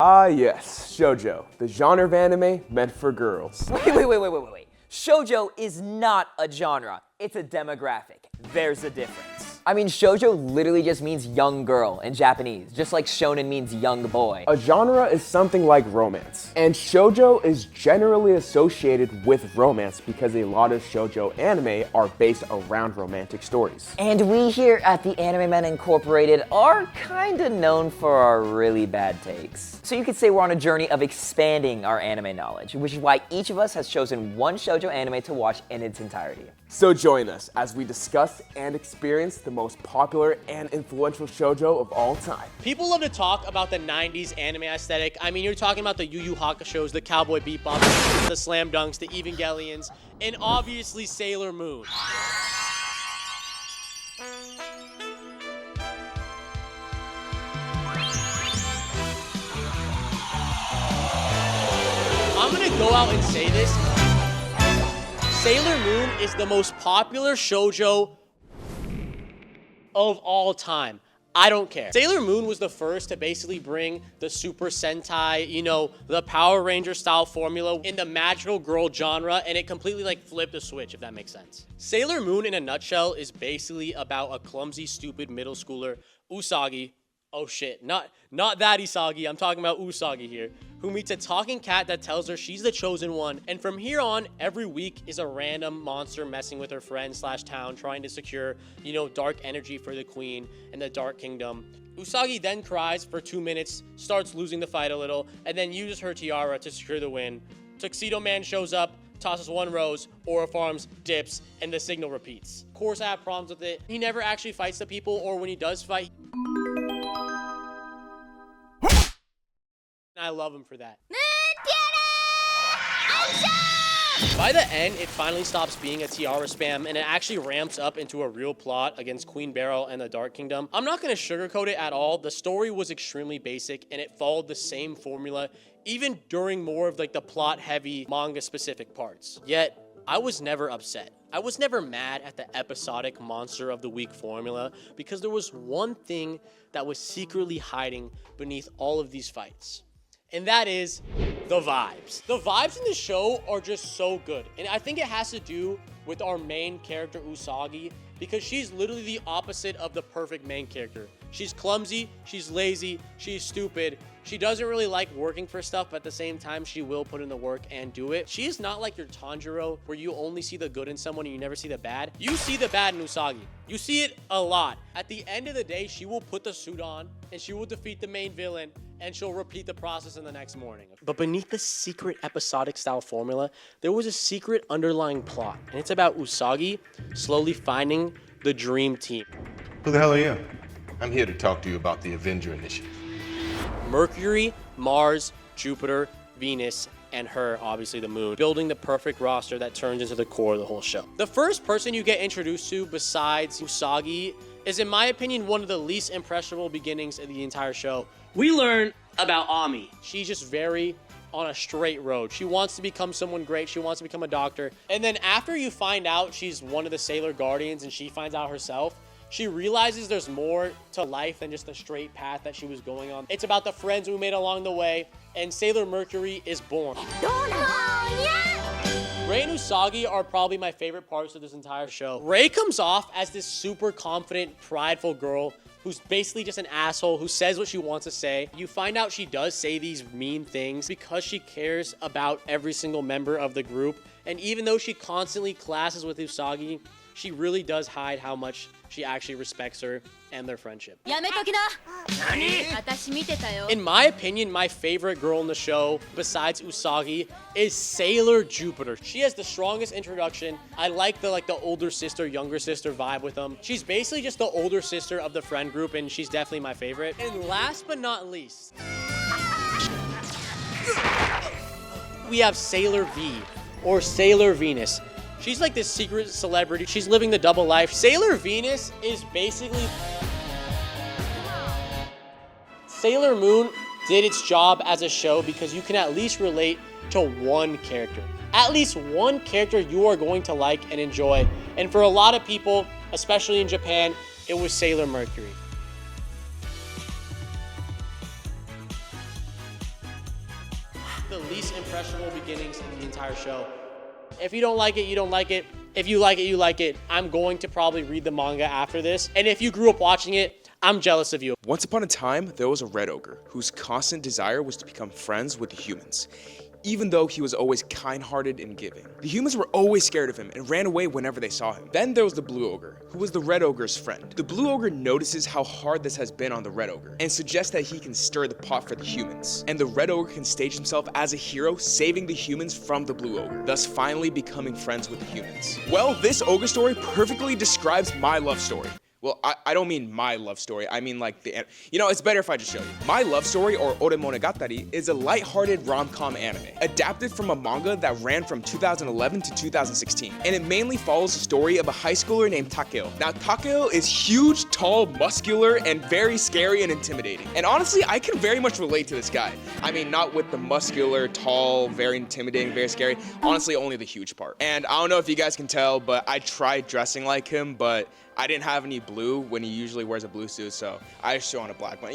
Ah yes, shoujo, the genre of anime meant for girls. Wait. Shoujo is not a genre, it's a demographic. There's a difference. I mean, shoujo literally just means young girl in Japanese, just like shonen means young boy. A genre is something like romance, and shoujo is generally associated with romance because a lot of shoujo anime are based around romantic stories. And we here at the Anime Men Incorporated are kinda known for our really bad takes. So you could say we're on a journey of expanding our anime knowledge, which is why each of us has chosen one shoujo anime to watch in its entirety. So join us as we discuss and experience the most popular and influential shoujo of all time. People love to talk about the 90s anime aesthetic. I mean, you're talking about the Yu Yu Hakusho's, the Cowboy Bebops, the Slam Dunks, the Evangelions, and obviously Sailor Moon. I'm gonna go out and say this. Sailor Moon is the most popular shoujo of all time. I don't care. Sailor Moon was the first to basically bring the Super Sentai, you know, the Power Ranger style formula in the magical girl genre, and it completely like flipped a switch, if that makes sense. Sailor Moon in a nutshell is basically about a clumsy, stupid middle schooler, Usagi. Oh shit, not that Isagi, I'm talking about Usagi here, who meets a talking cat that tells her she's the chosen one, and from here on, every week is a random monster messing with her friend / town, trying to secure, you know, dark energy for the queen and the Dark Kingdom. Usagi then cries for 2 minutes, starts losing the fight a little, and then uses her tiara to secure the win. Tuxedo Man shows up, tosses one rose, Aura farms, dips, and the signal repeats. Of course, I have problems with it. He never actually fights the people, or when he does fight, I love him for that. By the end, it finally stops being a tiara spam and it actually ramps up into a real plot against Queen Beryl and the Dark Kingdom. I'm not going to sugarcoat it at all. The story was extremely basic and it followed the same formula even during more of like the plot heavy manga specific parts. Yet, I was never upset. I was never mad at the episodic monster of the week formula because there was one thing that was secretly hiding beneath all of these fights. And that is the vibes. The vibes in the show are just so good. And I think it has to do with our main character, Usagi, because she's literally the opposite of the perfect main character. She's clumsy, she's lazy, she's stupid. She doesn't really like working for stuff, but at the same time, she will put in the work and do it. She is not like your Tanjiro, where you only see the good in someone and you never see the bad. You see the bad in Usagi. You see it a lot. At the end of the day, she will put the suit on and she will defeat the main villain and she'll repeat the process in the next morning. But beneath the secret episodic style formula, there was a secret underlying plot, and it's about Usagi slowly finding the dream team. Who the hell are you? I'm here to talk to you about the Avenger Initiative. Mercury, Mars, Jupiter, Venus, and her, obviously the moon, building the perfect roster that turns into the core of the whole show. The first person you get introduced to besides Usagi is, in my opinion, one of the least impressionable beginnings of the entire show. We learn about Ami. She's just very on a straight road. She wants to become someone great. She wants to become a doctor. And then after you find out she's one of the Sailor Guardians and she finds out herself, she realizes there's more to life than just the straight path that she was going on. It's about the friends we made along the way, and Sailor Mercury is born. Rei and Usagi are probably my favorite parts of this entire show. Rei comes off as this super confident, prideful girl who's basically just an asshole who says what she wants to say. You find out she does say these mean things because she cares about every single member of the group. And even though she constantly clashes with Usagi, she really does hide how much she actually respects her and their friendship. In my opinion, my favorite girl in the show, besides Usagi, is Sailor Jupiter. She has the strongest introduction. I like the older sister, younger sister vibe with them. She's basically just the older sister of the friend group, and she's definitely my favorite. And last but not least, we have Sailor V, or Sailor Venus. She's like this secret celebrity. She's living the double life. Sailor Venus is basically... Sailor Moon did its job as a show because you can at least relate to one character. At least one character you are going to like and enjoy. And for a lot of people, especially in Japan, it was Sailor Mercury. the least impressionable beginnings in the entire show. If you don't like it, you don't like it. If you like it, you like it. I'm going to probably read the manga after this. And if you grew up watching it, I'm jealous of you. Once upon a time, there was a red ogre whose constant desire was to become friends with the humans, even though he was always kind-hearted and giving. The humans were always scared of him and ran away whenever they saw him. Then there was the blue ogre, who was the red ogre's friend. The blue ogre notices how hard this has been on the red ogre and suggests that he can stir the pot for the humans. And the red ogre can stage himself as a hero, saving the humans from the blue ogre, thus finally becoming friends with the humans. Well, this ogre story perfectly describes my love story. Well, I don't mean my love story, I mean like it's better if I just show you. My Love Story, or Ore Monogatari, is a light-hearted rom-com anime, adapted from a manga that ran from 2011 to 2016, and it mainly follows the story of a high schooler named Takeo. Now, Takeo is huge, tall, muscular, and very scary and intimidating. And honestly, I can very much relate to this guy. I mean, not with the muscular, tall, very intimidating, very scary, honestly, only the huge part. And I don't know if you guys can tell, but I tried dressing like him, but I didn't have any blue when he usually wears a blue suit, so I just threw on a black one.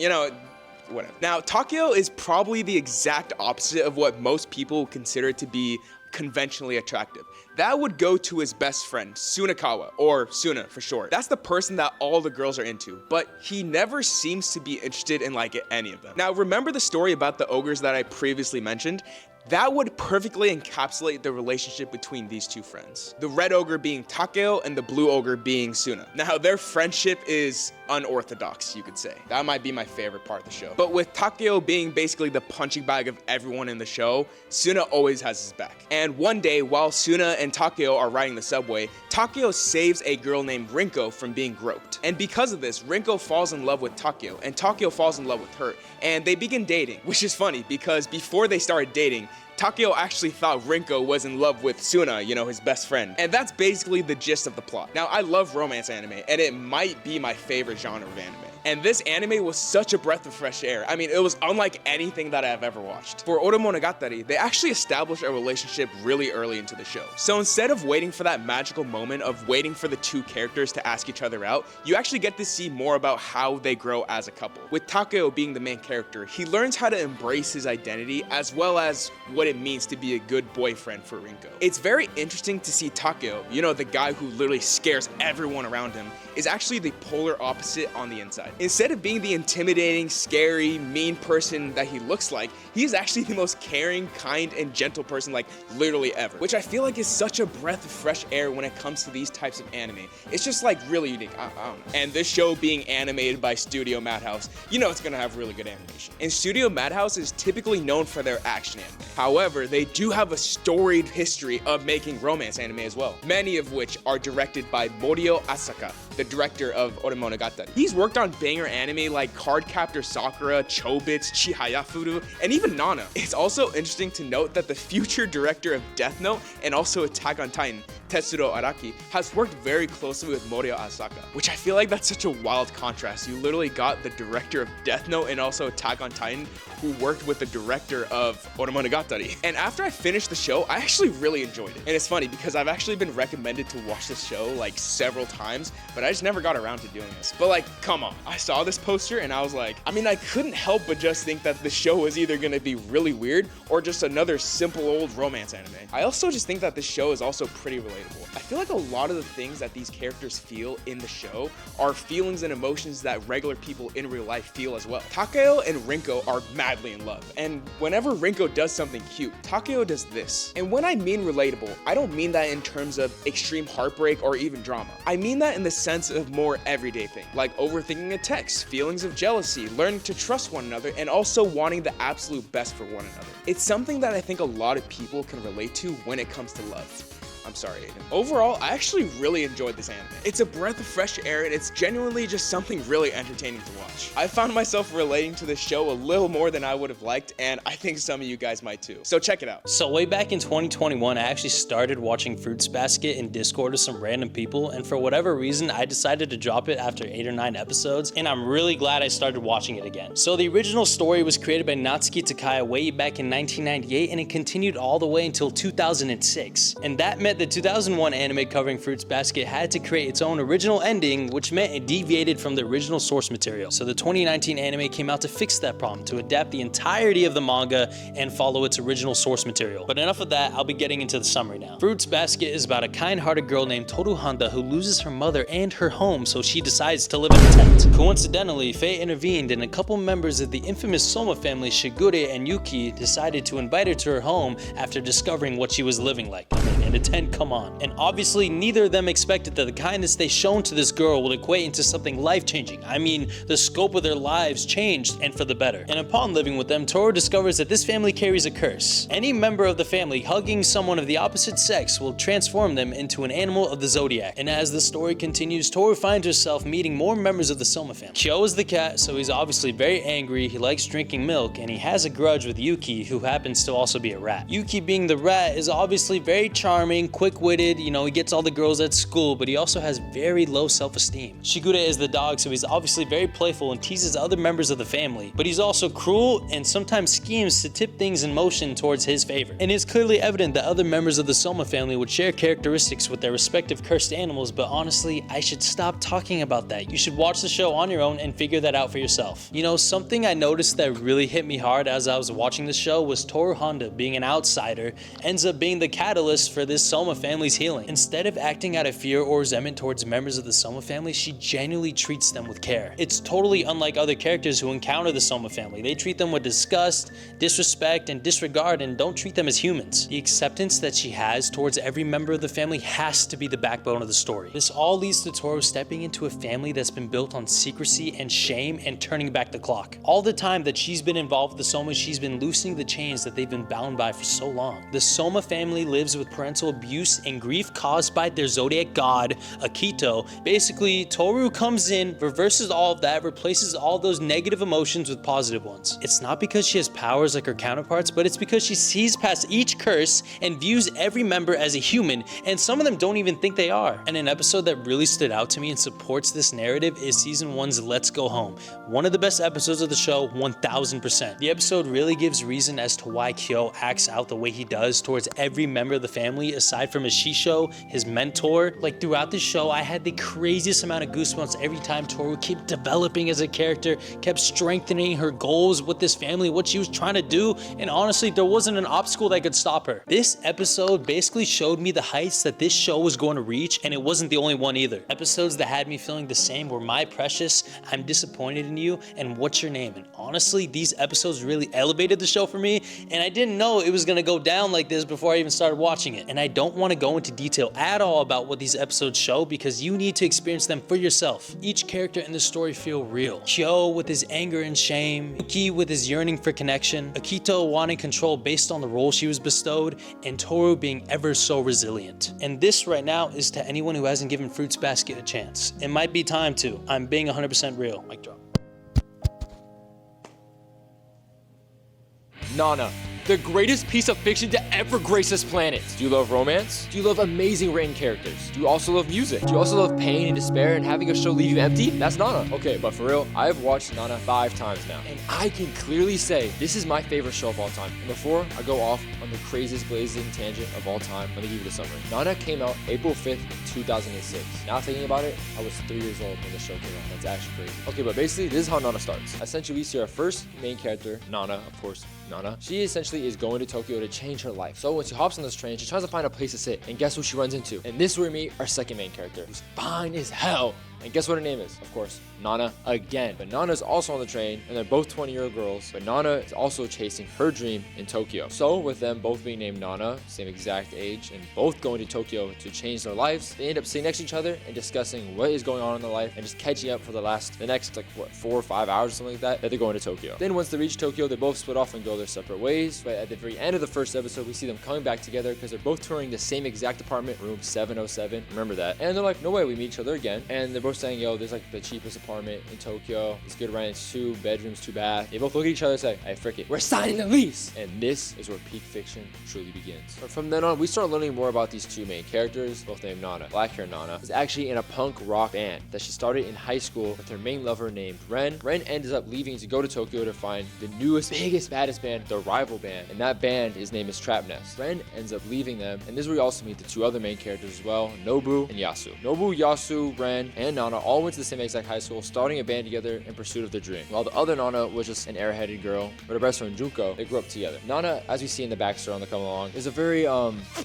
Whatever. Now, Takeo is probably the exact opposite of what most people consider to be conventionally attractive. That would go to his best friend, Sunakawa, or Suna for short. That's the person that all the girls are into, but he never seems to be interested in any of them. Now, remember the story about the ogres that I previously mentioned? That would perfectly encapsulate the relationship between these two friends. The red ogre being Takeo and the blue ogre being Suna. Now, their friendship is unorthodox, you could say. That might be my favorite part of the show. But with Takeo being basically the punching bag of everyone in the show, Suna always has his back. And one day, while Suna and Takeo are riding the subway, Takeo saves a girl named Rinko from being groped. And because of this, Rinko falls in love with Takeo, and Takeo falls in love with her, and they begin dating, which is funny because before they started dating, Takeo actually thought Rinko was in love with Suna, his best friend. And that's basically the gist of the plot. Now, I love romance anime, and it might be my favorite genre of anime. And this anime was such a breath of fresh air. I mean, it was unlike anything that I've ever watched. For Ore Monogatari, they actually established a relationship really early into the show. So instead of waiting for that magical moment of waiting for the two characters to ask each other out, you actually get to see more about how they grow as a couple. With Takeo being the main character, he learns how to embrace his identity as well as what it means to be a good boyfriend for Rinko. It's very interesting to see Takeo, the guy who literally scares everyone around him, is actually the polar opposite on the inside. Instead of being the intimidating, scary, mean person that he looks like, he is actually the most caring, kind, and gentle person literally ever, which I feel like is such a breath of fresh air when it comes to these types of anime. It's just really unique. I don't know. And this show being animated by Studio Madhouse, it's gonna have really good animation. And Studio Madhouse is typically known for their action anime. However, they do have a storied history of making romance anime as well, many of which are directed by Morio Asaka, the director of Ore Monogatari. He's worked on banger anime like Cardcaptor Sakura, Chobits, Chihayafuru, and even Nana. It's also interesting to note that the future director of Death Note and also Attack on Titan, Tetsuro Araki, has worked very closely with Morio Asaka, which I feel like that's such a wild contrast. You literally got the director of Death Note and also Attack on Titan who worked with the director of Ore Monogatari. And after I finished the show, I actually really enjoyed it. And it's funny because I've actually been recommended to watch this show several times, but I just never got around to doing this. But come on. I saw this poster and I was I couldn't help but just think that the show was either gonna be really weird or just another simple old romance anime. I also just think that this show is also pretty relatable. I feel like a lot of the things that these characters feel in the show are feelings and emotions that regular people in real life feel as well. Takeo and Rinko are madly in love, and whenever Rinko does something cute, Takeo does this. And when I mean relatable, I don't mean that in terms of extreme heartbreak or even drama. I mean that in the sense of more everyday things, like overthinking a text, feelings of jealousy, learning to trust one another, and also wanting the absolute best for one another. It's something that I think a lot of people can relate to when it comes to love. I'm sorry, Hayden. Overall, I actually really enjoyed this anime. It's a breath of fresh air, and it's genuinely just something really entertaining to watch. I found myself relating to this show a little more than I would have liked, and I think some of you guys might too. So check it out. So way back in 2021, I actually started watching Fruits Basket in Discord with some random people, and for whatever reason, I decided to drop it after 8 or 9 episodes, and I'm really glad I started watching it again. So the original story was created by Natsuki Takaya way back in 1998, and it continued all the way until 2006. And that meant Instead, the 2001 anime covering Fruits Basket had to create its own original ending, which meant it deviated from the original source material. So the 2019 anime came out to fix that problem, to adapt the entirety of the manga and follow its original source material. But enough of that, I'll be getting into the summary now. Fruits Basket is about a kind-hearted girl named Toru Honda who loses her mother and her home, so she decides to live in a tent. Coincidentally, fate intervened and a couple members of the infamous Soma family, Shigure and Yuki, decided to invite her to her home after discovering what she was living like. I mean, in a tent, come on. And obviously, neither of them expected that the kindness they shown to this girl would equate into something life-changing. I mean, the scope of their lives changed, and for the better. And upon living with them, Toru discovers that this family carries a curse. Any member of the family hugging someone of the opposite sex will transform them into an animal of the zodiac. And as the story continues, Toru finds herself meeting more members of the Soma family. Kyo is the cat, so he's obviously very angry, he likes drinking milk, and he has a grudge with Yuki, who happens to also be a rat. Yuki, being the rat, is obviously very charming, quick-witted, you know, he gets all the girls at school, but he also has very low self-esteem. Shigure is the dog, so he's obviously very playful and teases other members of the family, but he's also cruel and sometimes schemes to tip things in motion towards his favor. And it's clearly evident that other members of the Soma family would share characteristics with their respective cursed animals, but honestly, I should stop talking about that. You should watch the show on your own and figure that out for yourself. You know, something I noticed that really hit me hard as I was watching the show was Toru Honda, being an outsider, ends up being the catalyst for this Soma family's healing. Instead of acting out of fear or resentment towards members of the Soma family, she genuinely treats them with care. It's totally unlike other characters who encounter the Soma family. They treat them with disgust, disrespect, and disregard, and don't treat them as humans. The acceptance that she has towards every member of the family has to be the backbone of the story. This all leads to Toru stepping into a family that's been built on secrecy and shame and turning back the clock. All the time that she's been involved with the Soma, she's been loosening the chains that they've been bound by for so long. The Soma family lives with parental abuse and grief caused by their zodiac god, Akito. Basically, Toru comes in, reverses all of that, replaces all those negative emotions with positive ones. It's not because she has powers like her counterparts, but it's because she sees past each curse and views every member as a human, and some of them don't even think they are. And an episode that really stood out to me and supports this narrative is season 1's Let's Go Home. One of the best episodes of the show, 1000%. The episode really gives reason as to why Kyo acts out the way he does towards every member of the family, aside from his Shisho, his mentor. Like, throughout the show, I had the craziest amount of goosebumps every time Toru kept developing as a character, kept strengthening her goals with this family, what she was trying to do, and honestly, there wasn't an obstacle that could stop her. This episode basically showed me the heights that this show was going to reach, and it wasn't the only one either. Episodes that had me feeling the same were My Precious, I'm Disappointed in You, and What's Your Name? And honestly, these episodes really elevated the show for me, and I didn't know it was gonna go down like this before I even started watching it. And I don't want to go into detail at all about what these episodes show because you need to experience them for yourself. Each character in the story feel real. Kyo with his anger and shame, Yuki with his yearning for connection, Akito wanting control based on the role she was bestowed, and Toru being ever so resilient. And this right now is to anyone who hasn't given Fruits Basket a chance. It might be time to. I'm being 100% real. Mic drop. Nana, the greatest piece of fiction to ever grace this planet. Do you love romance? Do you love amazing written characters? Do you also love music? Do you also love pain and despair and having a show leave you empty? That's Nana. Okay, but for real, I've watched Nana 5 times now, and I can clearly say this is my favorite show of all time. And before I go off on the craziest blazing tangent of all time, let me give you the summary. Nana came out April 5th, 2006. Now thinking about it, I was 3 years old when the show came out. That's actually crazy. Okay, but basically, this is how Nana starts. Essentially, we see our first main character, Nana, of course, Nana. She essentially is going to Tokyo to change her life. So when she hops on this train, she tries to find a place to sit, and guess who she runs into? And this is where we meet our second main character, who's fine as hell. And guess what her name is? Of course, Nana again. But Nana's also on the train, and they're both 20-year-old girls, but Nana is also chasing her dream in Tokyo. So with them both being named Nana, same exact age, and both going to Tokyo to change their lives, they end up sitting next to each other and discussing what is going on in their life and just catching up for the next 4 or 5 hours or something like that they're going to Tokyo. Then once they reach Tokyo, they both split off and go their separate ways. But at the very end of the first episode, we see them coming back together because they're both touring the same exact apartment, room 707. Remember that. And they're like, no way, we meet each other again. And they're both are saying, yo, this is like the cheapest apartment in Tokyo. It's good rent. It's 2 bedrooms, 2 baths. They both look at each other and say, hey, frick it, we're signing the lease. And this is where peak fiction truly begins. But from then on, we start learning more about these 2 main characters, both named Nana. Black hair Nana is actually in a punk rock band that she started in high school with her main lover named Ren. Ren ends up leaving to go to Tokyo to find the newest, biggest, baddest band, the rival band. And that band, his name is Trap Nest. Ren ends up leaving them. And this is where we also meet the 2 other main characters as well, Nobu and Yasu. Nobu, Yasu, Ren, and Nana all went to the same exact high school, starting a band together in pursuit of their dream. While the other Nana was just an airheaded girl, but her best friend Junko, they grew up together. Nana, as we see in the backstory on the come along, is a very,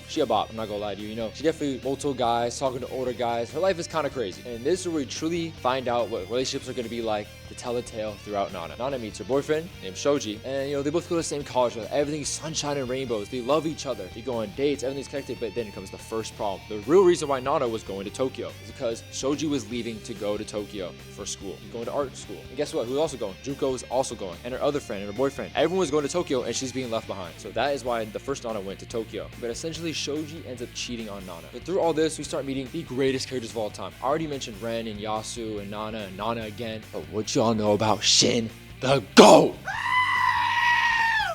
she a bop, I'm not gonna lie to you, you know. She definitely multiple guys, talking to older guys. Her life is kind of crazy. And this is where we truly find out what relationships are gonna be like to tell the tale throughout Nana. Nana meets her boyfriend named Shoji, and you know, they both go to the same college. Everything's sunshine and rainbows. They love each other. They go on dates, everything's connected, but then comes the first problem. The real reason why Nana was going to Tokyo is because Shoji was leaving to go to Tokyo for school. He's going to art school. And guess what? Who's also going? Junko is also going. And her other friend and her boyfriend. Everyone was going to Tokyo and she's being left behind. So that is why the first Nana went to Tokyo. But essentially, Shoji ends up cheating on Nana. But through all this, we start meeting the greatest characters of all time. I already mentioned Ren and Yasu and Nana again. But what y'all know about Shin, the GOAT?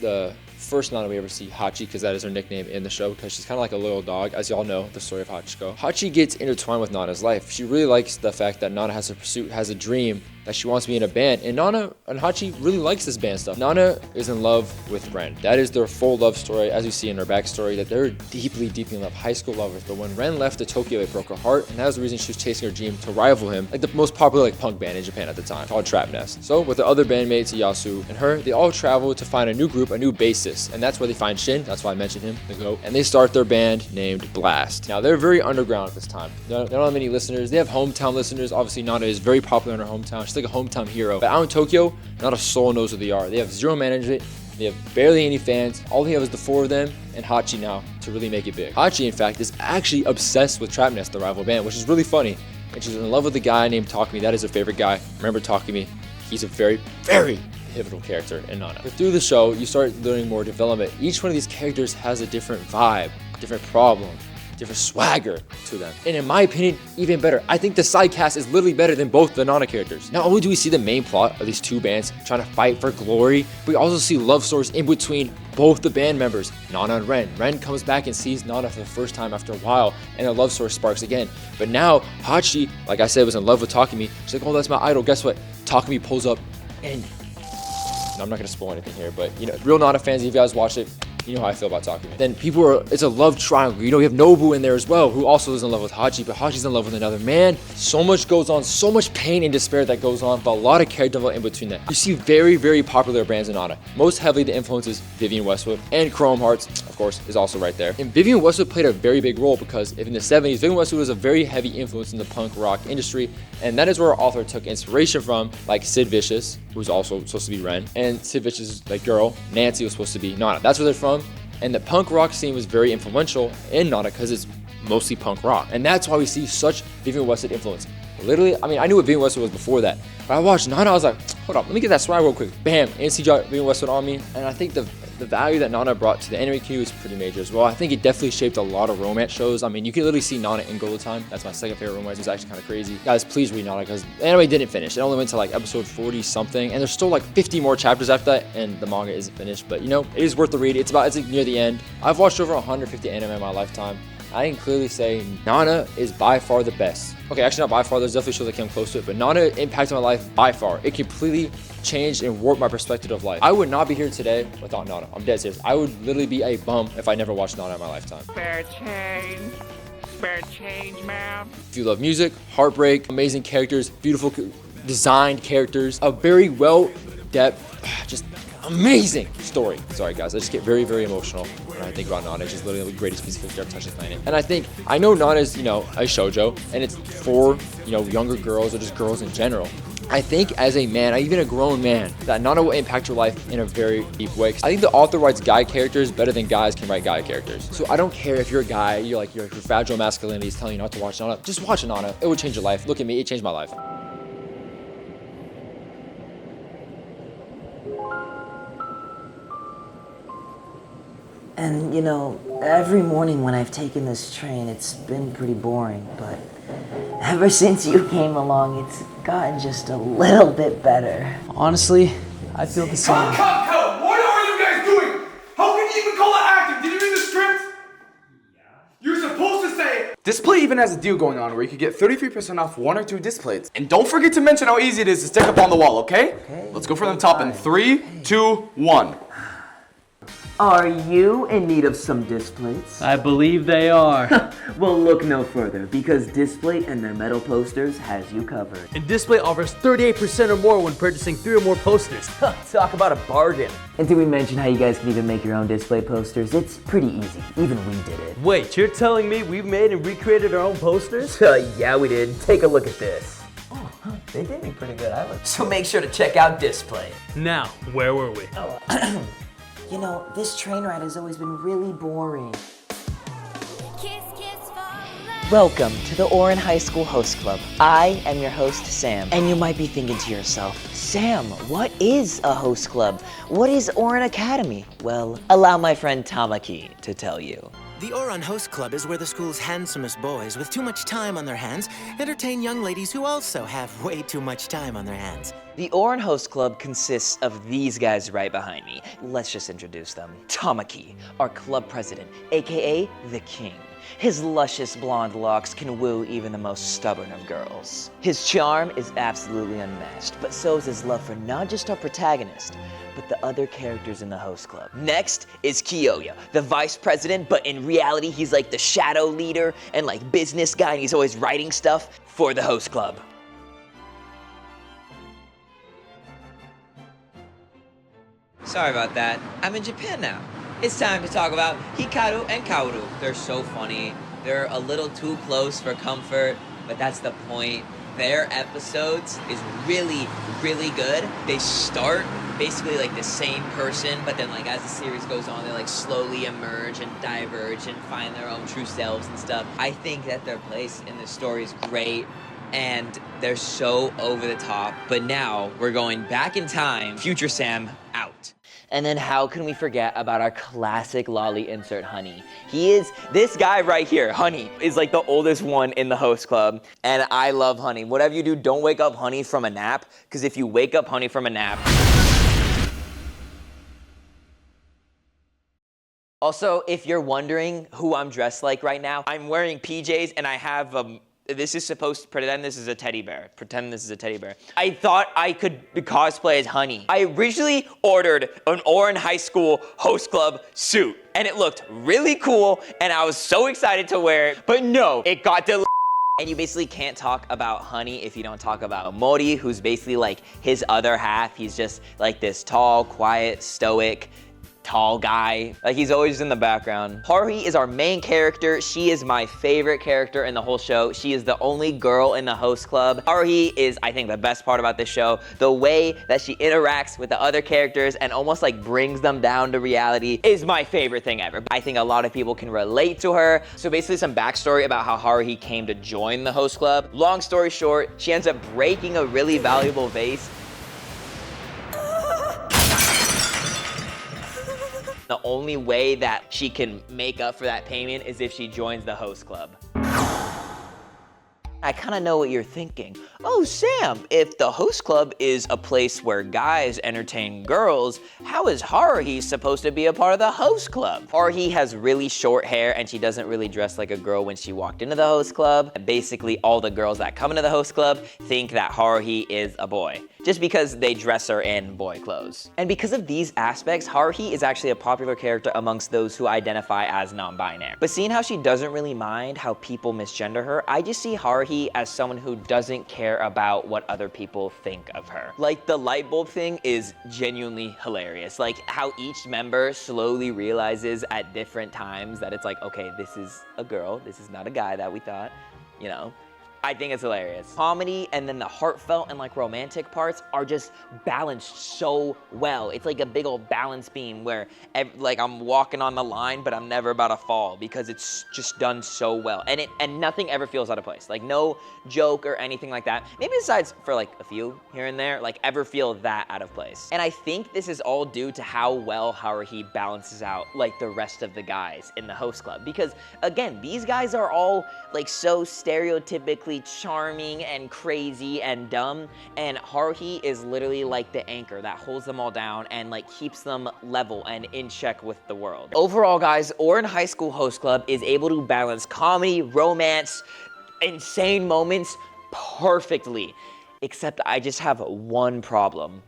The first Nana we ever see, Hachi, because that is her nickname in the show, because she's kind of like a little dog. As y'all know, the story of Hachiko. Hachi gets intertwined with Nana's life. She really likes the fact that Nana has a pursuit, has a dream, that she wants to be in a band, and Nana and Hachi really likes this band stuff. Nana is in love with Ren. That is their full love story, as you see in her backstory, that they're deeply, deeply in love, high school lovers. But when Ren left to Tokyo, it broke her heart, and that was the reason she was chasing her dream to rival him, like the most popular like punk band in Japan at the time, called Trap Nest. So with the other bandmates, Yasu and her, they all travel to find a new group, a new bassist, and that's where they find Shin. That's why I mentioned him, the GOAT, and they start their band named Blast. Now they're very underground at this time. They don't have many listeners. They have hometown listeners. Obviously, Nana is very popular in her hometown. She's like a hometown hero. But out in Tokyo, not a soul knows who they are. They have zero management. They have barely any fans. All they have is the 4 of them and Hachi now to really make it big. Hachi, in fact, is actually obsessed with Trap Nest, the rival band, which is really funny. And she's in love with a guy named Takumi. That is her favorite guy. Remember Takumi? He's a very, very pivotal character in Nana. But through the show, you start learning more development. Each one of these characters has a different vibe, different problem, different swagger to them. And in my opinion, even better. I think the side cast is literally better than both the Nana characters. Not only do we see the main plot of these 2 bands trying to fight for glory, we also see love stories in between both the band members, Nana and Ren. Ren comes back and sees Nana for the first time after a while, and a love story sparks again. But now, Hachi, like I said, was in love with Takumi. She's like, oh, that's my idol. Guess what? Takumi pulls up and... No, I'm not going to spoil anything here, but, you know, real Nana fans, if you guys watch it, you know how I feel about Takumi. Then it's a love triangle. You know, we have Nobu in there as well, who also is in love with Hachi, but Hachi's in love with another man. So much goes on, so much pain and despair that goes on, but a lot of character development in between that. You see very, very popular brands in Nana. Most heavily the influences Vivienne Westwood, and Chrome Hearts, of course, is also right there. And Vivienne Westwood played a very big role because in the 70s, Vivienne Westwood was a very heavy influence in the punk rock industry, and that is where our author took inspiration from, like Sid Vicious, who's also supposed to be Ren, and Sid Vicious's like girl, Nancy, was supposed to be Nana. That's where they're from. And the punk rock scene was very influential in Nana because it's mostly punk rock. And that's why we see such Vivienne Westwood influence. Literally, I mean, I knew what Vivienne Westwood was before that. But I watched Nana, I was like, hold up, let me get that swag real quick. Bam, instant got Vivienne Westwood on me. And I think the value that Nana brought to the anime community is pretty major as well. I think it definitely shaped a lot of romance shows. I mean, you can literally see Nana in Golden Time. That's my second favorite romance. It's actually kind of crazy. Guys, please read Nana because the anime didn't finish. It only went to like episode 40 something. And there's still like 50 more chapters after that. And the manga isn't finished. But you know, it is worth the read. It's like near the end. I've watched over 150 anime in my lifetime. I can clearly say Nana is by far the best. Okay, actually not by far. There's definitely shows that came close to it. But Nana impacted my life by far. It completely changed and warped my perspective of life. I would not be here today without Nana. I'm dead serious. I would literally be a bum if I never watched Nana in my lifetime. Spare change, ma'am. If you love music, heartbreak, amazing characters, beautiful designed characters, a very well-depth, just amazing story. Sorry guys, I just get very, very emotional when I think about Nana. It's just literally the greatest piece of fiction I've touched the planet. And I know Nana's, you know, a shoujo, and it's for, you know, younger girls or just girls in general. I think as a man, even a grown man, that Nana will impact your life in a very deep way. I think the author writes guy characters better than guys can write guy characters. So I don't care if you're a guy, your fragile masculinity is telling you not to watch Nana. Just watch Nana. It will change your life. Look at me, it changed my life. And you know, every morning when I've taken this train, it's been pretty boring, but Ever since you came along, it's gotten just a little bit better. Honestly, I feel the same. Cut! What are you guys doing? How can you even call it acting? Did you read the script? Yeah. You're supposed to say it. Display even has a deal going on where you could get 33% off 1 or 2 displays. And don't forget to mention how easy it is to stick up on the wall, okay? Let's go for the top in 3, 2, 1. Are you in need of some displays? I believe they are. Well, look no further, because Display and their metal posters has you covered. And Display offers 38% or more when purchasing 3 or more posters. Talk about a bargain. And did we mention how you guys can even make your own display posters? It's pretty easy. Even we did it. Wait, you're telling me we've made and recreated our own posters? Yeah, we did. Take a look at this. Oh, they did me pretty good. So make sure to check out Display. Now, where were we? You know, this train ride has always been really boring. Welcome to the Ouran High School Host Club. I am your host, Sam. And you might be thinking to yourself, Sam, what is a host club? What is Ouran Academy? Well, allow my friend Tamaki to tell you. The Ouran Host Club is where the school's handsomest boys with too much time on their hands entertain young ladies who also have way too much time on their hands. The Ouran Host Club consists of these guys right behind me. Let's just introduce them. Tamaki, our club president, aka the king. His luscious blonde locks can woo even the most stubborn of girls. His charm is absolutely unmatched, but so is his love for not just our protagonist, but the other characters in the host club. Next is Kiyoya, the vice president, but in reality he's like the shadow leader and like business guy, and he's always writing stuff for the host club. Sorry about that. I'm in Japan now. It's time to talk about Hikaru and Kaoru. They're so funny. They're a little too close for comfort, but that's the point. Their episodes is really, really good. They start basically like the same person, but then like as the series goes on, they like slowly emerge and diverge and find their own true selves and stuff. I think that their place in the story is great, and they're so over the top. But now we're going back in time. Future Sam out. And then how can we forget about our classic lolly insert, Honey? This guy right here, Honey, is like the oldest one in the host club. And I love Honey. Whatever you do, don't wake up Honey from a nap, because if you wake up Honey from a nap... Also, if you're wondering who I'm dressed like right now, I'm wearing PJs and I have this is supposed to pretend this is a teddy bear. Pretend this is a teddy bear. I thought I could cosplay as Honey. I originally ordered an Ouran High School Host Club suit, and it looked really cool, and I was so excited to wear it, but no, it got delayed. And you basically can't talk about Honey if you don't talk about Mori, who's basically like his other half. He's just like this tall, quiet, stoic, tall guy. Like, he's always in the background. Haruhi is our main character. She is my favorite character in the whole show. She is the only girl in the host club. Haruhi is, I think, the best part about this show. The way that she interacts with the other characters and almost like brings them down to reality is my favorite thing ever. I think a lot of people can relate to her. So basically some backstory about how Haruhi came to join the host club. Long story short, she ends up breaking a really valuable vase. The only way that she can make up for that payment is if she joins the host club. I kind of know what you're thinking. Oh, Sam, if the host club is a place where guys entertain girls, how is Haruhi supposed to be a part of the host club? Haruhi has really short hair and she doesn't really dress like a girl when she walked into the host club. Basically, all the girls that come into the host club think that Haruhi is a boy, just because they dress her in boy clothes. And because of these aspects, Haruhi is actually a popular character amongst those who identify as non-binary. But seeing how she doesn't really mind how people misgender her, I just see Haruhi as someone who doesn't care about what other people think of her. Like, the light bulb thing is genuinely hilarious. Like, how each member slowly realizes at different times that it's like, okay, this is a girl, this is not a guy that we thought, you know. I think it's hilarious. Comedy and then the heartfelt and like romantic parts are just balanced so well. It's like a big old balance beam where like I'm walking on the line, but I'm never about to fall because it's just done so well. And nothing ever feels out of place. Like no joke or anything like that. Maybe besides for like a few here and there, like ever feel that out of place. And I think this is all due to how well Haruhi balances out like the rest of the guys in the host club. Because again, these guys are all like so stereotypically charming and crazy and dumb, and Haruhi is literally like the anchor that holds them all down and like keeps them level and in check with the world. Overall, guys, Ouran High School Host Club is able to balance comedy, romance, insane moments perfectly, except I just have one problem.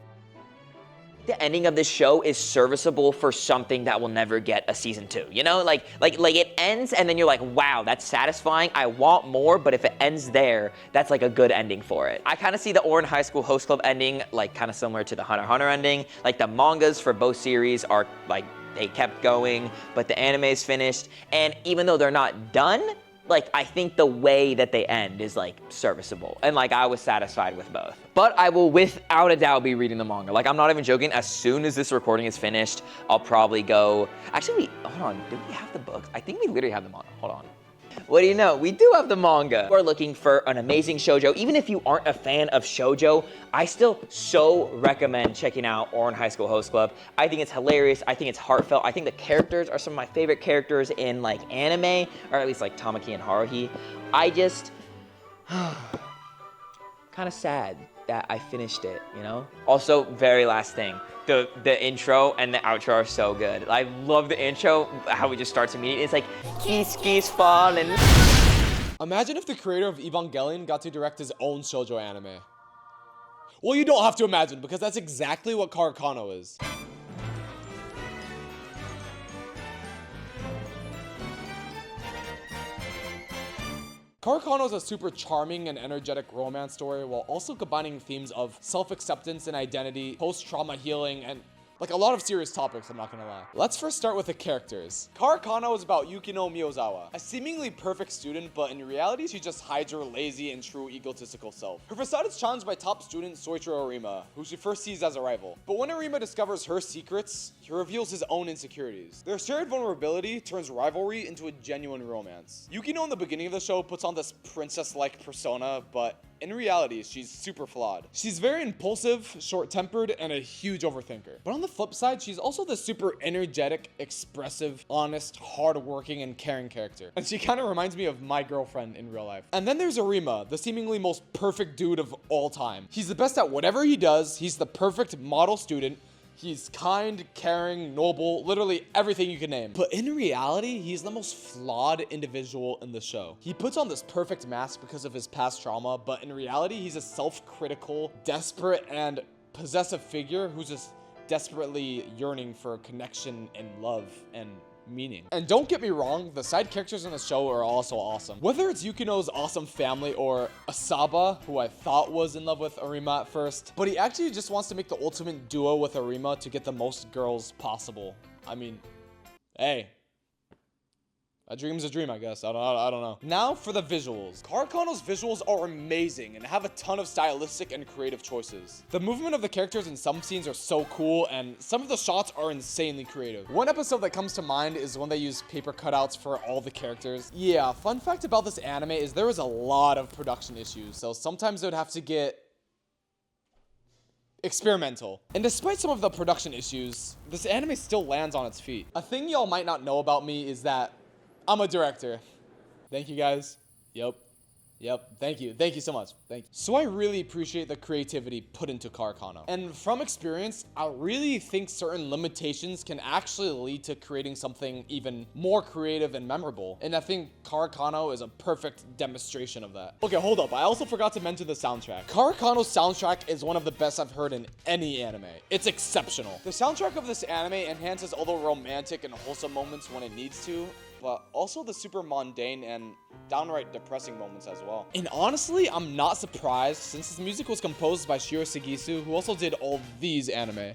The ending of this show is serviceable for something that will never get a season 2, you know? Like it ends and then you're like, wow, that's satisfying. I want more, but if it ends there, that's like a good ending for it. I kind of see the Ouran High School Host Club ending like kind of similar to the Hunter x Hunter ending. Like the mangas for both series are like, they kept going, but the anime is finished. And even though they're not done, like, I think the way that they end is, like, serviceable. And, like, I was satisfied with both. But I will, without a doubt, be reading the manga. Like, I'm not even joking. As soon as this recording is finished, I'll probably go... Actually, hold on. Do we have the books? I think we literally have the manga. Hold on. What do you know? We do have the manga. If you are looking for an amazing shoujo, even if you aren't a fan of shoujo, I still so recommend checking out Ouran High School Host Club. I think it's hilarious. I think it's heartfelt. I think the characters are some of my favorite characters in like anime, or at least like Tamaki and Haruhi. I just kind of sad that I finished it, you know? Also, very last thing. The intro and the outro are so good. I love the intro, how it just starts immediately. It's like, geese falling. Imagine if the creator of Evangelion got to direct his own shoujo anime. Well, you don't have to imagine, because that's exactly what Karakano is. Karakano is a super charming and energetic romance story while also combining themes of self-acceptance and identity, post-trauma healing, and like a lot of serious topics, I'm not gonna lie. Let's first start with the characters. Karakano is about Yukino Miyazawa, a seemingly perfect student, but in reality, she just hides her lazy and true egotistical self. Her facade is challenged by top student Soichiro Arima, who she first sees as a rival. But when Arima discovers her secrets, he reveals his own insecurities. Their shared vulnerability turns rivalry into a genuine romance. Yukino in the beginning of the show puts on this princess-like persona, but in reality, she's super flawed. She's very impulsive, short-tempered, and a huge overthinker. But on the flip side, she's also the super energetic, expressive, honest, hardworking, and caring character. And she kind of reminds me of my girlfriend in real life. And then there's Arima, the seemingly most perfect dude of all time. He's the best at whatever he does. He's the perfect model student. He's kind, caring, noble, literally everything you can name. But in reality, he's the most flawed individual in the show. He puts on this perfect mask because of his past trauma, but in reality, he's a self-critical, desperate, and possessive figure who's just desperately yearning for connection and love and meaning. And don't get me wrong, the side characters in the show are also awesome. Whether it's Yukino's awesome family or Asaba, who I thought was in love with Arima at first, but he actually just wants to make the ultimate duo with Arima to get the most girls possible. I mean, hey. A dream's a dream, I guess. I don't know. Now for the visuals. Karakano's visuals are amazing and have a ton of stylistic and creative choices. The movement of the characters in some scenes are so cool, and some of the shots are insanely creative. One episode that comes to mind is when they use paper cutouts for all the characters. Yeah, fun fact about this anime is there was a lot of production issues, so sometimes they would have to get experimental. And despite some of the production issues, this anime still lands on its feet. A thing y'all might not know about me is that I'm a director. Thank you guys. Yep. Thank you so much. Thank you. So I really appreciate the creativity put into Karakano. And from experience, I really think certain limitations can actually lead to creating something even more creative and memorable. And I think Karakano is a perfect demonstration of that. Okay, hold up. I also forgot to mention the soundtrack. Karakano's soundtrack is one of the best I've heard in any anime. It's exceptional. The soundtrack of this anime enhances all the romantic and wholesome moments when it needs to, but also the super mundane and downright depressing moments as well. And honestly, I'm not surprised since this music was composed by Shiro Sugisu, who also did all these anime.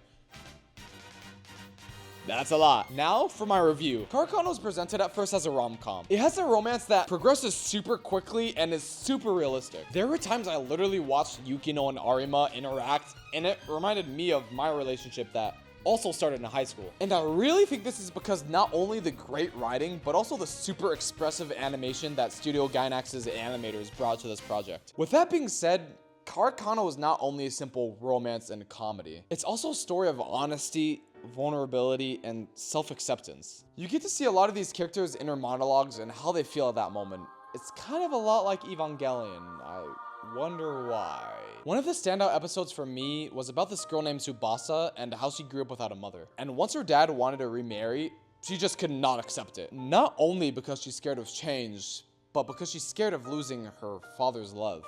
That's a lot. Now for my review. Karakano is presented at first as a rom-com. It has a romance that progresses super quickly and is super realistic. There were times I literally watched Yukino and Arima interact, and it reminded me of my relationship that also started in high school. And I really think this is because not only the great writing, but also the super expressive animation that Studio Gainax's animators brought to this project. With that being said, Karakano is not only a simple romance and comedy. It's also a story of honesty, vulnerability, and self-acceptance. You get to see a lot of these characters' inner monologues and how they feel at that moment. It's kind of a lot like Evangelion. I wonder why. One of the standout episodes for me was about this girl named Tsubasa and how she grew up without a mother. And once her dad wanted to remarry, she just could not accept it. Not only because she's scared of change, but because she's scared of losing her father's love.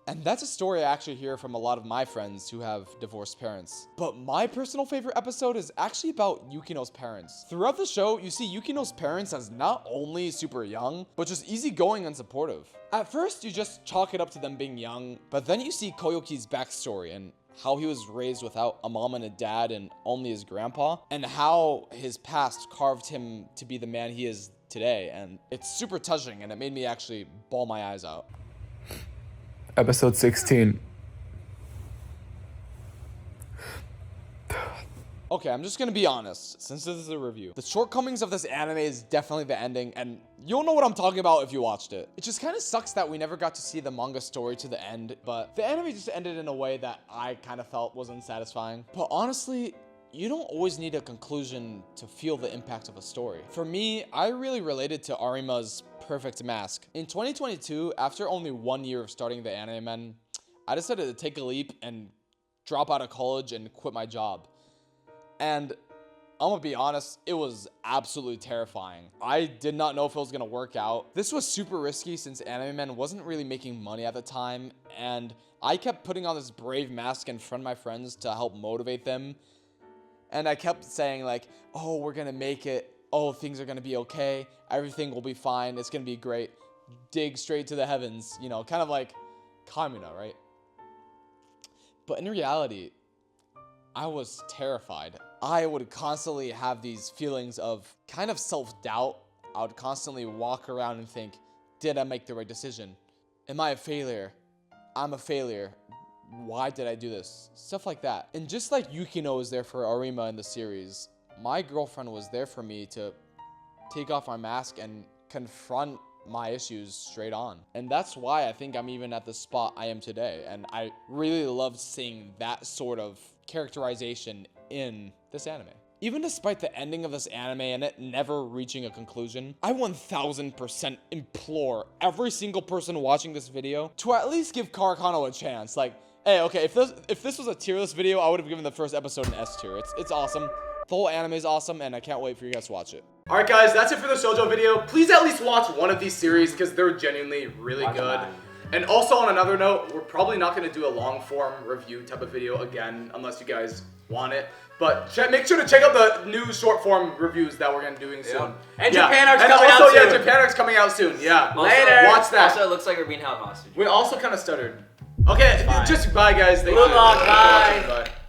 And that's a story I actually hear from a lot of my friends who have divorced parents. But my personal favorite episode is actually about Yukino's parents. Throughout the show, you see Yukino's parents as not only super young, but just easygoing and supportive. At first, you just chalk it up to them being young, but then you see Koyuki's backstory and how he was raised without a mom and a dad and only his grandpa, and how his past carved him to be the man he is today. And it's super touching, and it made me actually bawl my eyes out. Episode 16. Okay, I'm just gonna be honest, since this is a review. The shortcomings of this anime is definitely the ending, and you'll know what I'm talking about if you watched it. It just kind of sucks that we never got to see the manga story to the end, but the anime just ended in a way that I kind of felt was unsatisfying. But honestly, you don't always need a conclusion to feel the impact of a story. For me, I really related to Arima's perfect mask. In 2022, after only 1 year of starting TheAnimeMen, I decided to take a leap and drop out of college and quit my job. And I'm gonna be honest, it was absolutely terrifying. I did not know if it was gonna work out. This was super risky since TheAnimeMen wasn't really making money at the time, and I kept putting on this brave mask in front of my friends to help motivate them. And I kept saying like, oh, we're gonna make it. Oh, things are gonna be okay. Everything will be fine. It's gonna be great. Dig straight to the heavens. You know, kind of like Kamina, right? But in reality, I was terrified. I would constantly have these feelings of kind of self-doubt. I would constantly walk around and think, did I make the right decision? Am I a failure? I'm a failure. Why did I do this? Stuff like that. And just like Yukino was there for Arima in the series, my girlfriend was there for me to take off my mask and confront my issues straight on. And that's why I think I'm even at the spot I am today. And I really loved seeing that sort of characterization in this anime. Even despite the ending of this anime and it never reaching a conclusion, I 1000% implore every single person watching this video to at least give Karakano a chance. Like, hey, okay, if this was a tier list video, I would have given the first episode an S tier. It's awesome. The whole anime is awesome, and I can't wait for you guys to watch it. Alright guys, that's it for the shoujo video. Please at least watch one of these series because they're genuinely really good. And also on another note, we're probably not going to do a long form review type of video again unless you guys want it. But make sure to check out the new short form reviews that we're going to be doing soon. And Japan Arc's coming out soon. Yeah, Japan Arc's coming out soon. Yeah. Later. Watch that. Also, it looks like we're being held hostage. We also kind of stuttered. Okay, just bye guys. Thank you. Bye.